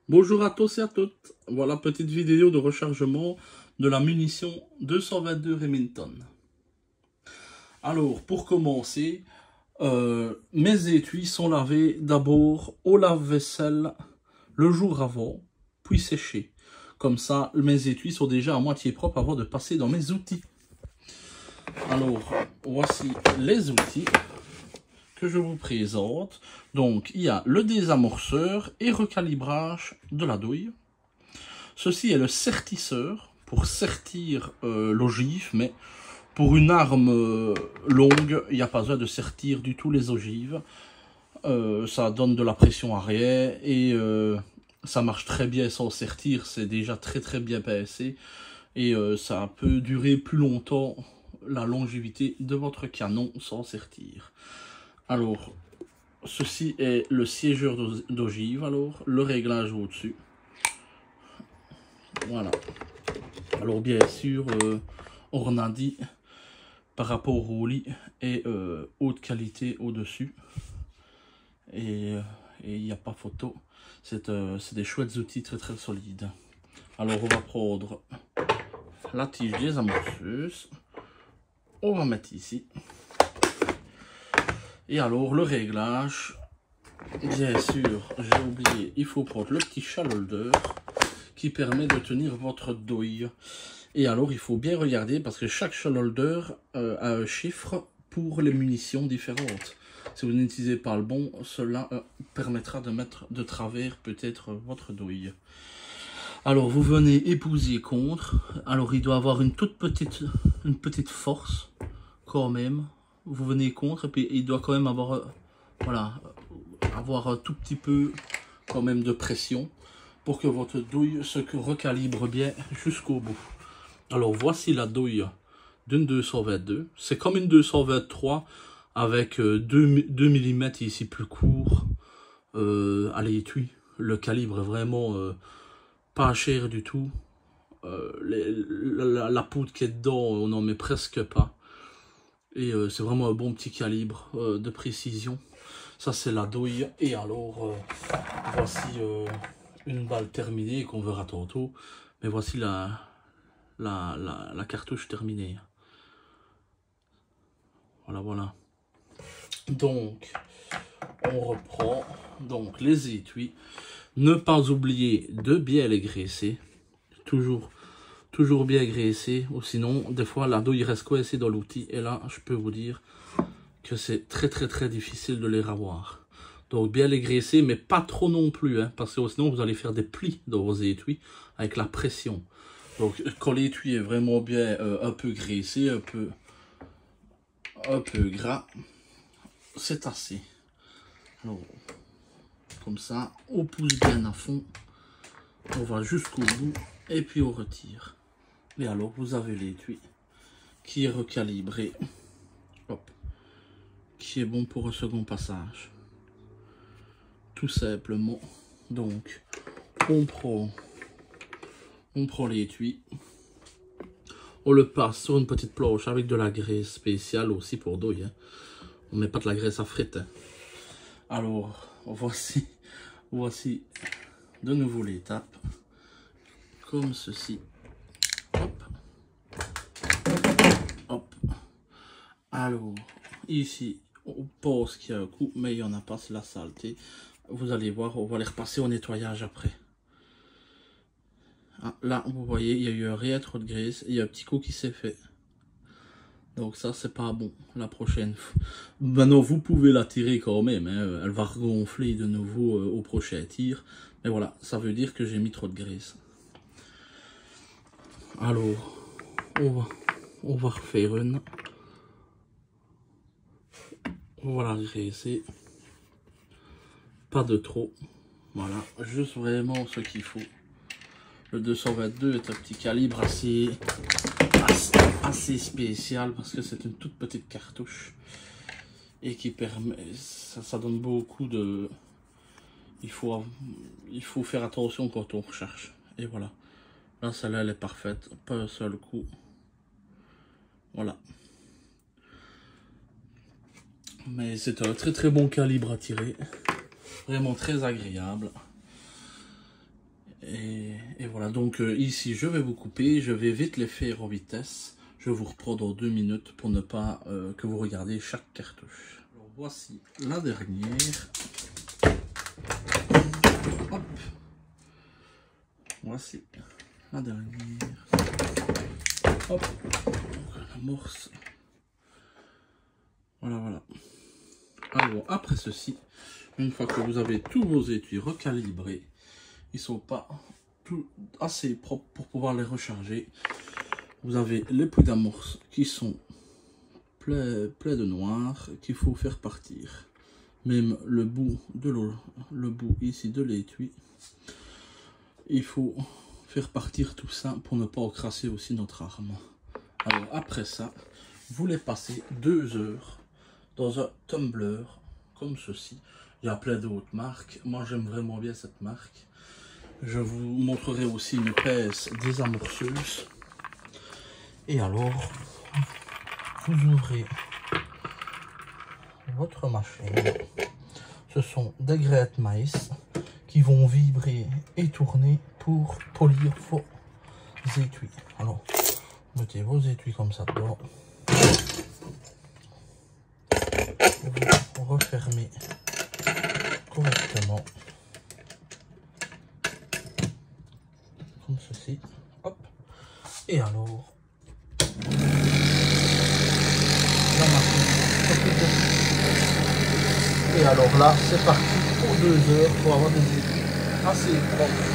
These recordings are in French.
Bonjour à tous et à toutes. Voilà, petite vidéo de rechargement de la munition 222 Remington. Alors, pour commencer, mes étuis sont lavés d'abord au lave-vaisselle le jour avant, puis séchés. Comme ça, mes étuis sont déjà à moitié propres avant de passer dans mes outils. Alors, voici les outils que je vous présente. Donc, il y a le désamorceur et recalibrage de la douille. Ceci est le sertisseur pour sertir l'ogive, mais pour une arme longue, il n'y a pas besoin de sertir du tout les ogives. Ça donne de la pression arrière et ça marche très bien sans sertir, c'est déjà très bien pincé et ça peut durer plus longtemps la longévité de votre canon sans sertir. Alors, ceci est le siégeur d'ogive, alors le réglage au-dessus. Voilà. Alors bien sûr, Ornadi par rapport au lit est haute qualité au-dessus. Et il n'y a pas photo. C'est des chouettes outils très solides. Alors on va prendre la tige désamorceuse. On va mettre ici. Et alors le réglage. Bien sûr, j'ai oublié, il faut prendre le petit chalolder qui permet de tenir votre douille. Et alors il faut bien regarder parce que chaque chalolder a un chiffre pour les munitions différentes. Si vous n'utilisez pas le bon, cela permettra de mettre de travers peut-être votre douille. Alors vous venez épouser contre. Alors il doit avoir une petite force quand même. Vous venez contre et puis il doit quand même avoir voilà, avoir un tout petit peu quand même de pression pour que votre douille se recalibre bien jusqu'au bout. Alors voici la douille d'une 222. C'est comme une 223 avec 2 mm ici plus court à l'étui. Le calibre est vraiment pas cher du tout. La poudre qui est dedans, on n'en met presque pas. Et c'est vraiment un bon petit calibre de précision. Ça c'est la douille. Et alors voici une balle terminée qu'on verra tantôt. Mais voici la cartouche terminée. Voilà. Donc, on reprend. Donc, les étuis. Ne pas oublier de bien les graisser. Toujours bien graisser. Ou sinon, des fois, la douille reste coincée dans l'outil. Et là, je peux vous dire que c'est très difficile de les ravoir. Donc, bien les graisser, mais pas trop non plus. Hein, parce que sinon, vous allez faire des plis dans vos étuis avec la pression. Donc, quand l'étui est vraiment bien un peu graissé, un peu gras, c'est assez. Alors, comme ça, on pousse bien à fond, on va jusqu'au bout et puis on retire. Et alors, vous avez l'étui qui est recalibré, hop, qui est bon pour un second passage. Tout simplement. Donc, on prend l'étui. On le passe sur une petite planche avec de la graisse spéciale aussi pour douille. Hein. On ne met pas de la graisse à frites. Hein. Alors, voici de nouveau l'étape. Comme ceci. Hop. Hop. Alors, ici, on pense qu'il y a un coup, mais il n'y en a pas, c'est la saleté. Vous allez voir, on va les repasser au nettoyage après. Ah, là, vous voyez, il y a eu un rien trop de graisse. Il y a un petit coup qui s'est fait. Donc ça, c'est pas bon la prochaine fois. Maintenant, vous pouvez la tirer quand même. Hein. Elle va regonfler de nouveau au prochain tir. Mais voilà, ça veut dire que j'ai mis trop de graisse. Alors, on va refaire une. On va la graisser. Pas de trop. Voilà, juste vraiment ce qu'il faut. Le 222 est un petit calibre assez spécial parce que c'est une toute petite cartouche et qui permet, ça donne beaucoup de, il faut faire attention quand on recherche. Et voilà, là celle-là elle est parfaite, pas un seul coup. Voilà, mais c'est un très bon calibre à tirer, vraiment très agréable. Et voilà, donc ici je vais vous couper, je vais vite les faire en vitesse. Je vous reprends dans 2 minutes pour ne pas que vous regardiez chaque cartouche. Alors voici la dernière. Hop. Voici la dernière. Hop. L'amorce. Voilà, voilà. Alors après ceci, une fois que vous avez tous vos étuis recalibrés, ils sont pas tout assez propres pour pouvoir les recharger. Vous avez les puits d'amorce qui sont pleins de noir qu'il faut faire partir. Même le bout de l'eau, le bout ici de l'étui, il faut faire partir tout ça pour ne pas encrasser aussi notre arme. Alors après ça, vous les passez 2 heures dans un tumbler comme ceci. Il y a plein d'autres marques. Moi j'aime vraiment bien cette marque. Je vous montrerai aussi une pèse désamorceuse. Et alors, vous ouvrez votre machine. Ce sont des grès de maïs qui vont vibrer et tourner pour polir vos étuis. Alors, mettez vos étuis comme ça dedans. Vous refermez correctement. Comme ceci. Hop. Et alors, la machine s'occupe de tout. Et alors là, c'est parti pour 2 heures pour avoir des étuis assez propres.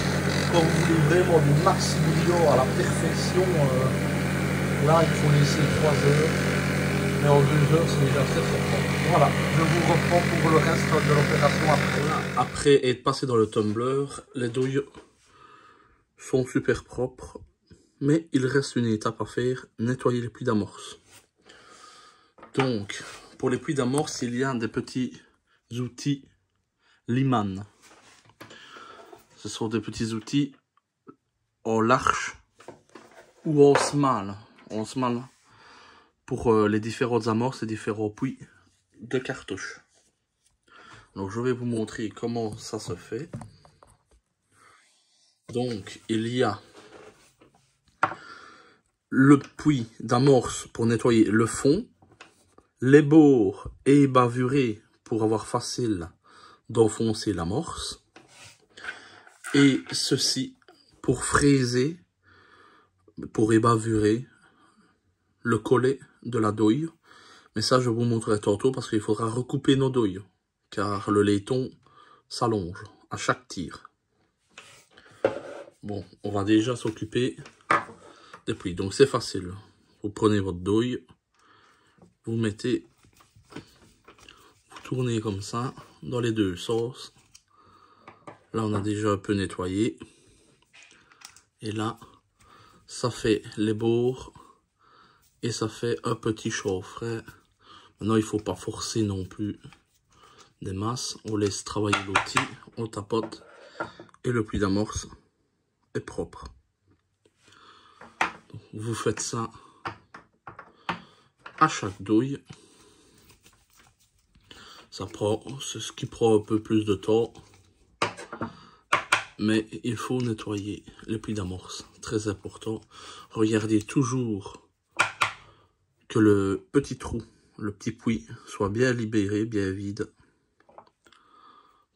Quand vous voulez vraiment du maxi brillant à la perfection, là il faut laisser 3 heures. Mais en 2 heures, c'est déjà très propre. Voilà, je vous reprends pour le reste de l'opération après. Après être passé dans le tumbler, les douilles sont super propres. Mais il reste une étape à faire, nettoyer les puits d'amorce. Donc, pour les puits d'amorce, il y a des petits outils Liman. Ce sont des petits outils en large ou en small. En small pour les différentes amorces et différents puits de cartouches. Donc, je vais vous montrer comment ça se fait. Donc, il y a le puits d'amorce pour nettoyer le fond, les bords et bavurés pour avoir facile d'enfoncer l'amorce, et ceci pour fraiser, pour ébavurer le collet de la douille. Mais ça, je vous montrerai tantôt parce qu'il faudra recouper nos douilles, car le laiton s'allonge à chaque tir. Bon, on va déjà s'occuper des puits. Donc c'est facile. Vous prenez votre douille, vous mettez, vous tournez comme ça dans les 2 sens. Là, on a déjà un peu nettoyé. Et là, ça fait les bords et ça fait un petit chaufferet. Maintenant, il ne faut pas forcer non plus des masses. On laisse travailler l'outil, on tapote et le puits d'amorce est propre. Donc, vous faites ça à chaque douille. Ça prend, c'est ce qui prend un peu plus de temps. Mais il faut nettoyer les puits d'amorce, très important. Regardez toujours que le petit trou, le petit puits, soit bien libéré, bien vide,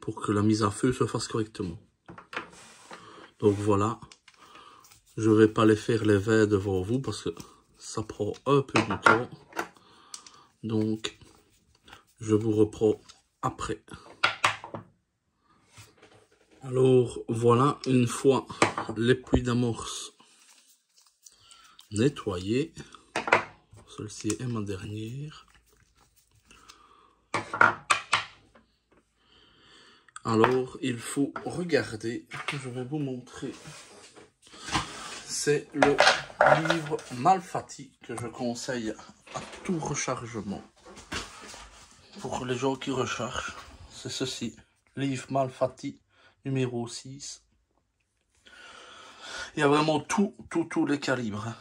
pour que la mise à feu se fasse correctement. Donc voilà, je ne vais pas les faire les 20 devant vous parce que ça prend un peu du temps. Donc, je vous reprends après. Alors voilà, une fois les puits d'amorce nettoyés, celle-ci est ma dernière. Alors il faut regarder, je vais vous montrer. C'est le livre Malfatti que je conseille à tout rechargement. Pour les gens qui rechargent, c'est ceci, livre Malfatti numéro 6. Il y a vraiment tous les calibres.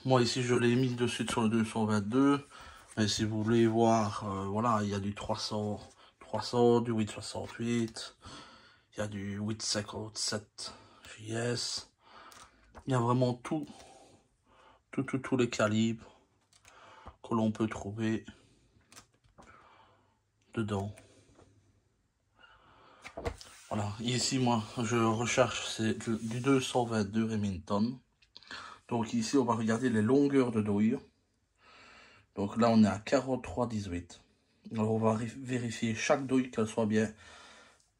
Moi ici je l'ai mis dessus sur le 222. Mais si vous voulez voir, voilà, il y a du 300, du 868. Il y a du 857. JS. Il y a vraiment tous les calibres que l'on peut trouver dedans. Voilà, ici moi je recherche c'est du 222 Remington. Donc ici on va regarder les longueurs de douille. Donc là on est à 43,18. Alors on va vérifier chaque douille qu'elle soit bien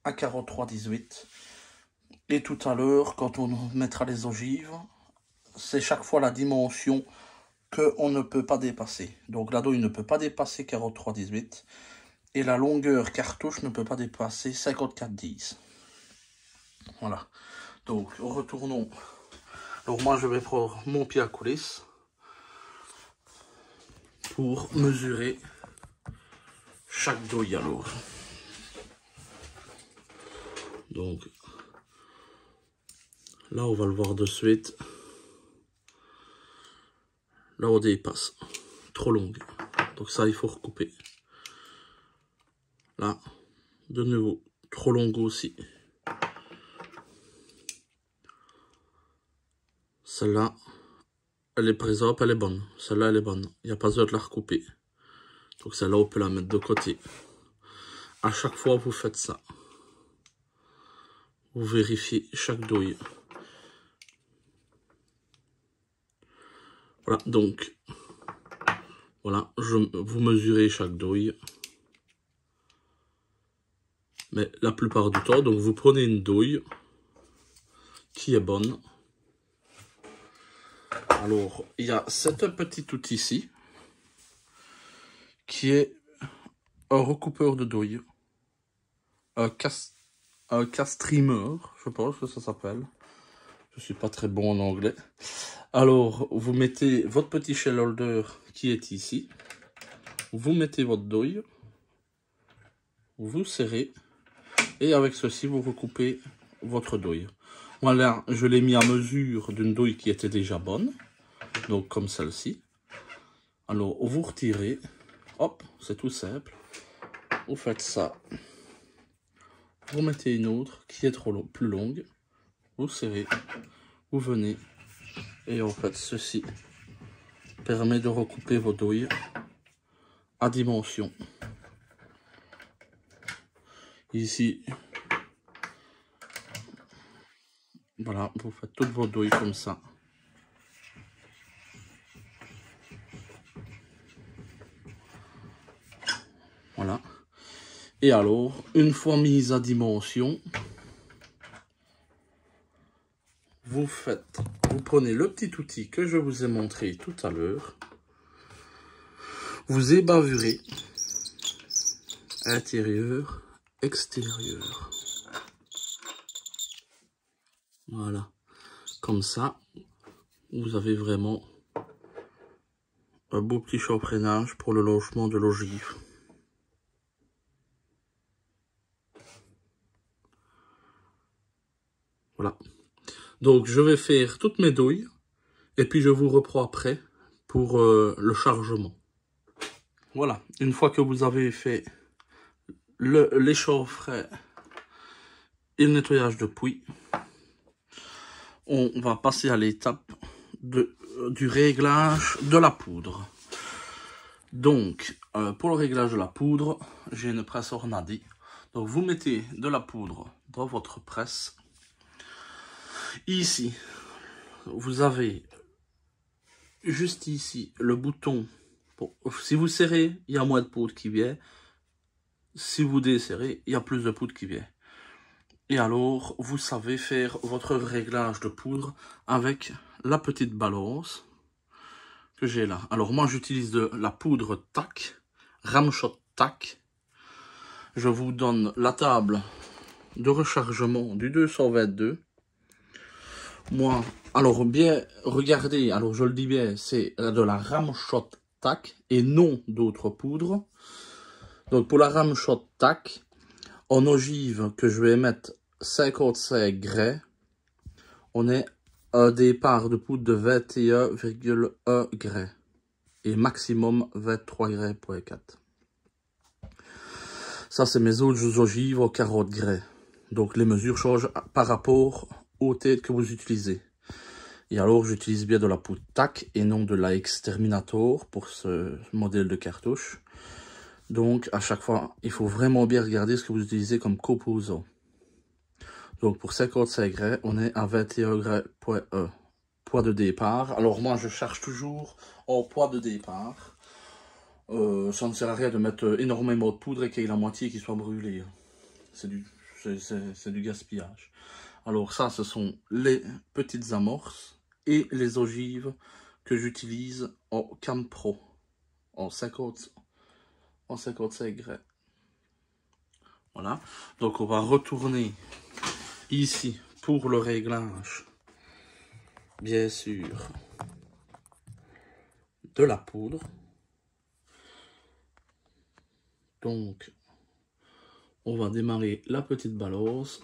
à 43,18. Et tout à l'heure quand on mettra les ogives, c'est chaque fois la dimension qu'on ne peut pas dépasser. Donc la douille ne peut pas dépasser 43,18. Et la longueur cartouche ne peut pas dépasser 54,10. Voilà. Donc, retournons. Donc, moi, je vais prendre mon pied à coulisse pour mesurer chaque douille alors. Donc, là, on va le voir de suite. Là, on dépasse. Trop longue. Donc, ça, il faut recouper. Là, de nouveau, trop longue aussi. Celle-là, elle est présente, elle est bonne. Celle-là, elle est bonne. Il n'y a pas besoin de la recouper. Donc celle-là, on peut la mettre de côté. À chaque fois, vous faites ça. Vous vérifiez chaque douille. Voilà, donc, voilà, vous mesurez chaque douille. Mais la plupart du temps, donc vous prenez une douille qui est bonne. Alors, il y a cet petit outil ici, qui est un recoupeur de douille. Un castreamer, je pense que ça s'appelle. Je suis pas très bon en anglais. Alors, vous mettez votre petit shell holder qui est ici. Vous mettez votre douille. Vous serrez. Et avec ceci, vous recoupez votre douille. Moi là, je l'ai mis à mesure d'une douille qui était déjà bonne. Donc comme celle-ci. Alors, vous retirez. Hop, c'est tout simple. Vous faites ça. Vous mettez une autre qui est plus longue. Vous serrez. Vous venez. Et en fait, ceci permet de recouper vos douilles à dimension. Ici, voilà, vous faites toutes vos douilles comme ça. Voilà. Et alors, une fois mise à dimension, vous prenez le petit outil que je vous ai montré tout à l'heure. Vous ébavurez intérieur, extérieur. Voilà. Comme ça, vous avez vraiment un beau petit champrenage pour le logement de l'ogive. Voilà. Donc, je vais faire toutes mes douilles. Et puis, je vous reprends après pour le chargement. Voilà. Une fois que vous avez fait l'échauffourée et le nettoyage de puits, on va passer à l'étape du réglage de la poudre. Donc, pour le réglage de la poudre, j'ai une presse Ornadi. Donc, vous mettez de la poudre dans votre presse. Ici, vous avez juste ici le bouton. Si vous serrez, il y a moins de poudre qui vient. Si vous desserrez, il y a plus de poudre qui vient. Et alors, vous savez faire votre réglage de poudre avec la petite balance que j'ai là. Alors, moi, j'utilise de la poudre TAC, Ramshot TAC. Je vous donne la table de rechargement du 222. Moi, alors bien, regardez, alors je le dis bien, c'est de la Ramshot TAC et non d'autres poudres. Donc pour la Ramshot TAC, en ogive que je vais mettre 55 grès, on est un départ de poudre de 21,1 grès et maximum 23 grès.4. Ça c'est mes autres ogives aux 40 grès. Donc les mesures changent par rapport aux têtes que vous utilisez. Et alors j'utilise bien de la poudre TAC et non de la Exterminator pour ce modèle de cartouche. Donc à chaque fois, il faut vraiment bien regarder ce que vous utilisez comme composant. Donc pour 55 grès, on est à 21 grès poids de départ. Alors moi je charge toujours en poids de départ. Ça ne sert à rien de mettre énormément de poudre et qu'il y ait la moitié qui soit brûlée. C'est du gaspillage. Alors ça, ce sont les petites amorces et les ogives que j'utilise en Cam Pro en 55 grès. Voilà. Donc on va retourner ici pour le réglage, bien sûr, de la poudre. Donc on va démarrer la petite balance.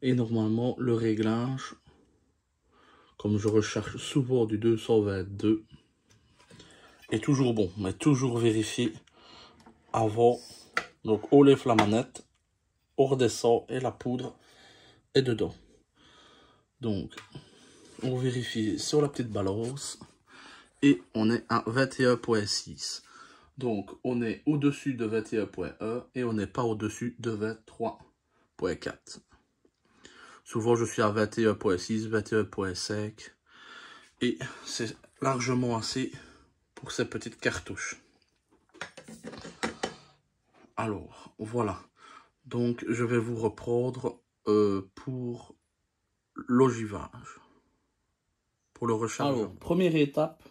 Et normalement, le réglage, comme je recherche souvent du 222, est toujours bon. Mais toujours vérifier avant. Donc, on lève la manette, on redescend et la poudre est dedans. Donc, on vérifie sur la petite balance et on est à 21,6. Donc, on est au-dessus de 21,1 et on n'est pas au-dessus de 23,4. Souvent, je suis à 21,6, 21,5 et c'est largement assez pour ces petites cartouches. Alors, voilà. Donc, je vais vous reprendre pour l'ogivage, pour le rechargement. Alors, première étape,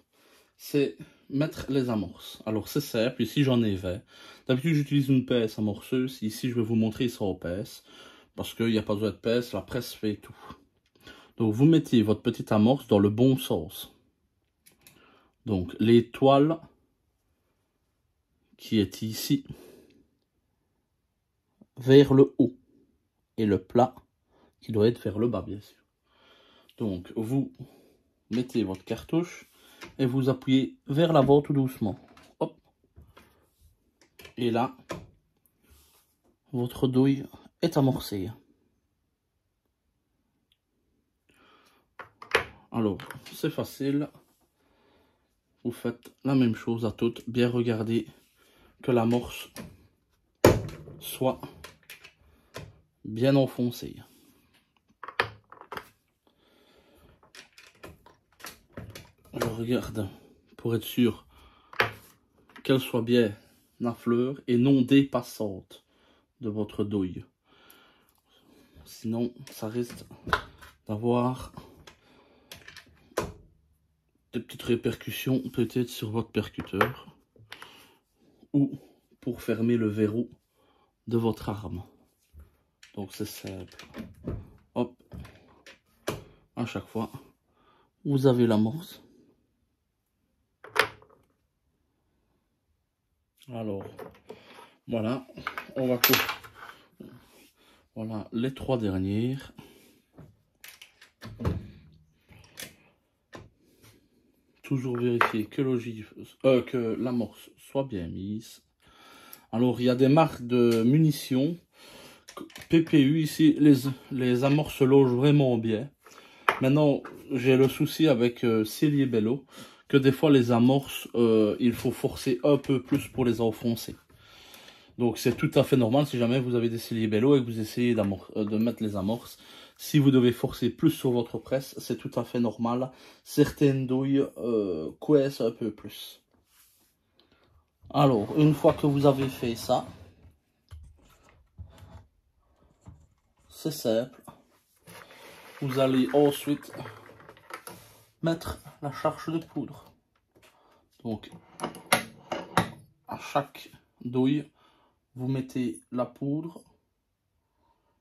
c'est mettre les amorces. Alors, c'est simple. Ici, j'en ai 20. D'habitude, j'utilise une pince amorceuse. Ici, je vais vous montrer sans pince. Parce qu'il n'y a pas besoin de pince, la presse fait tout. Donc vous mettez votre petite amorce dans le bon sens. Donc l'étoile qui est ici vers le haut. Et le plat qui doit être vers le bas, bien sûr. Donc vous mettez votre cartouche et vous appuyez vers l'avant tout doucement. Hop. Et là, votre douille est amorcée. Alors, c'est facile. Vous faites la même chose à toutes. Bien regarder que l'amorce soit bien enfoncée. Je regarde pour être sûr qu'elle soit bien à fleur et non dépassante de votre douille. Sinon, ça risque d'avoir des petites répercussions peut-être sur votre percuteur ou pour fermer le verrou de votre arme. Donc c'est simple. Hop. À chaque fois, vous avez l'amorce. Alors, voilà. On va couper. Voilà les trois dernières. Toujours vérifier que l'ogive, que l'amorce soit bien mise. Alors, il y a des marques de munitions. PPU, ici, les amorces logent vraiment bien. Maintenant, j'ai le souci avec Cellier Bello, que des fois, les amorces, il faut forcer un peu plus pour les enfoncer. Donc, c'est tout à fait normal si jamais vous avez des Cellier Bello et que vous essayez de mettre les amorces. Si vous devez forcer plus sur votre presse, c'est tout à fait normal. Certaines douilles coincent un peu plus. Alors, une fois que vous avez fait ça, c'est simple. Vous allez ensuite mettre la charge de poudre. Donc, à chaque douille, vous mettez la poudre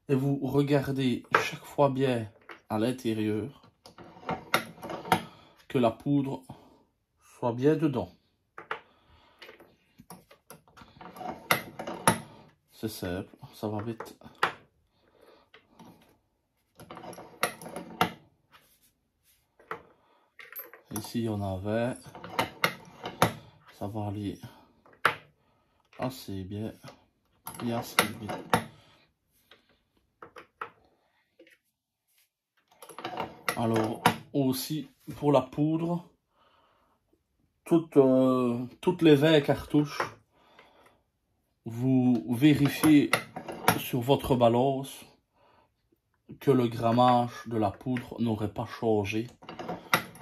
et vous regardez chaque fois bien à l'intérieur que la poudre soit bien dedans. C'est simple, ça va vite. Ici, on avait, ça va aller assez bien et assez vite. Alors, aussi, pour la poudre, toutes les 20 cartouches, vous vérifiez sur votre balance que le grammage de la poudre n'aurait pas changé.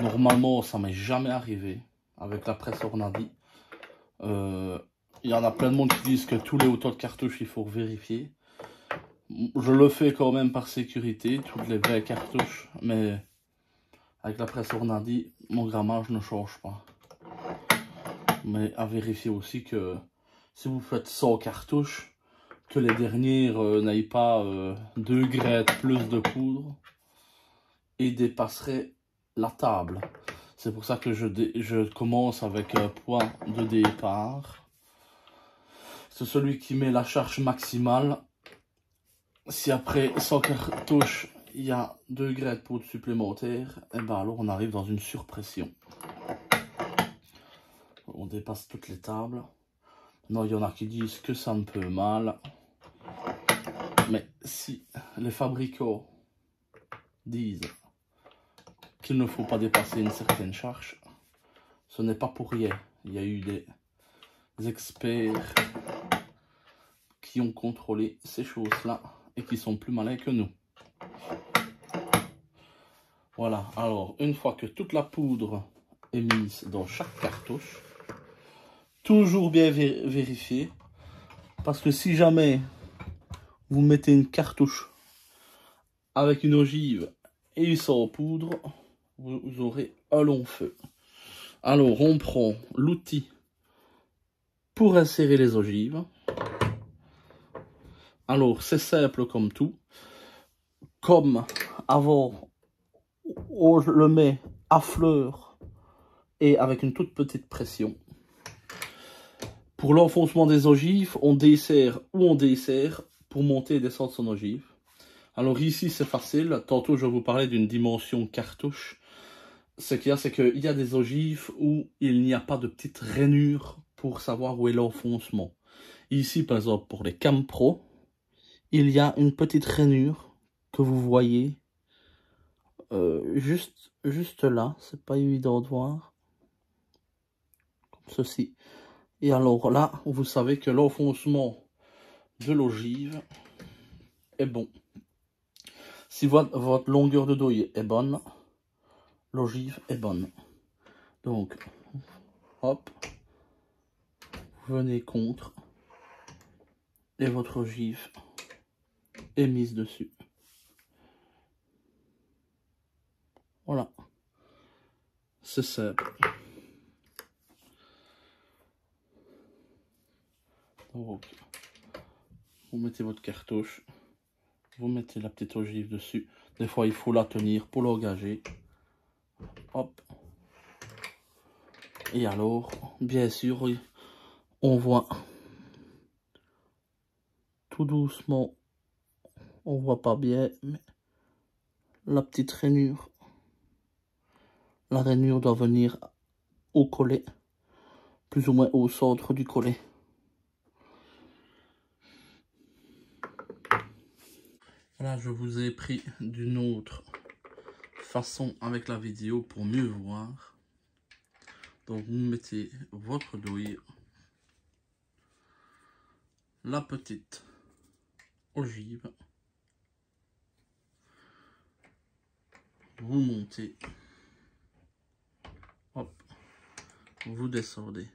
Normalement, ça m'est jamais arrivé avec la presse Ornadi. Il y en a plein de monde qui disent que tous les autos de cartouches, il faut vérifier. Je le fais quand même par sécurité, toutes les 20 cartouches, mais avec la presse Ornadi, mon grammage ne change pas. Mais à vérifier aussi que si vous faites 100 cartouches, que les dernières n'aillent pas 2 grès plus de poudre et dépasseraient la table. C'est pour ça que je commence avec un point de départ. C'est celui qui met la charge maximale. Si après 100 cartouches, il y a 2 grès de poudre supplémentaires, et ben alors on arrive dans une surpression. On dépasse toutes les tables. Non, il y en a qui disent que ça ne peut mal. Mais si les fabricants disent qu'il ne faut pas dépasser une certaine charge, ce n'est pas pour rien. Il y a eu des experts qui ont contrôlé ces choses-là et qui sont plus malins que nous. Voilà, alors une fois que toute la poudre est mise dans chaque cartouche, toujours bien vérifier, parce que si jamais vous mettez une cartouche avec une ogive et sans poudre, vous aurez un long feu. Alors on prend l'outil pour insérer les ogives. Alors c'est simple comme tout. Comme avant, on le met à fleur et avec une toute petite pression. Pour l'enfoncement des ogives, on desserre ou on dessert pour monter et descendre son ogive. Alors ici c'est facile, tantôt je vous parlais d'une dimension cartouche. Ce qu'il y a, c'est qu'il y a des ogives où il n'y a pas de petite rainure pour savoir où est l'enfoncement. Ici par exemple pour les Cam Pro, il y a une petite rainure que vous voyez juste là, c'est pas évident de voir, comme ceci. Et alors là, vous savez que l'enfoncement de l'ogive est bon. Si votre longueur de douille est bonne, l'ogive est bonne. Donc, hop, vous venez contre, et votre ogive est mise dessus. Voilà, c'est simple. Donc, vous mettez votre cartouche, vous mettez la petite ogive dessus. Des fois, il faut la tenir pour l'engager. Hop. Et alors, bien sûr, on voit tout doucement, on voit pas bien, mais la petite rainure. La rainure doit venir au collet, plus ou moins au centre du collet. Là, je vous ai pris d'une autre façon avec la vidéo pour mieux voir. Donc, vous mettez votre douille, la petite ogive, vous montez, hop, vous descendez.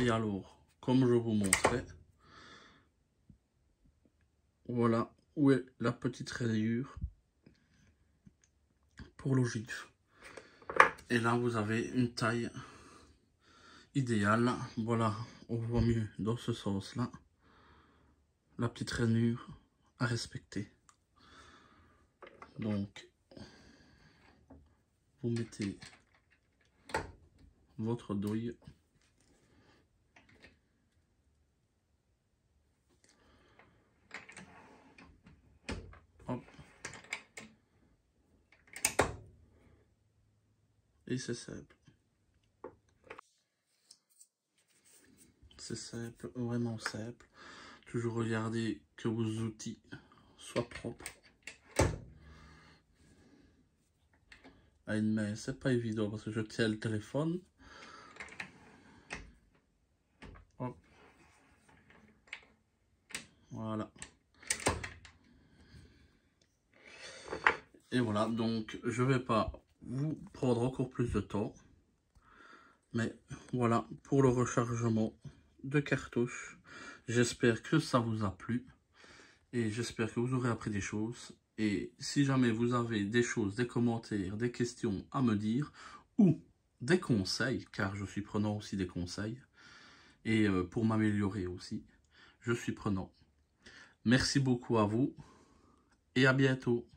Et alors, comme je vous montrais, voilà où est la petite rayure pour l'ogive. Et là, vous avez une taille idéale. Voilà, on voit mieux dans ce sens-là. La petite rainure à respecter. Donc, vous mettez votre douille. Hop. Et c'est simple. C'est simple, vraiment simple. Toujours regardez que vos outils soient propres. à une main. C'est pas évident parce que je tiens le téléphone. Hop. Voilà. Et voilà, donc je vais pas vous prendre encore plus de temps. Mais voilà pour le rechargement de cartouches. J'espère que ça vous a plu. Et j'espère que vous aurez appris des choses. Et si jamais vous avez des choses, des commentaires, des questions à me dire, ou des conseils, car je suis prenant aussi des conseils, et pour m'améliorer aussi, je suis prenant. Merci beaucoup à vous, et à bientôt.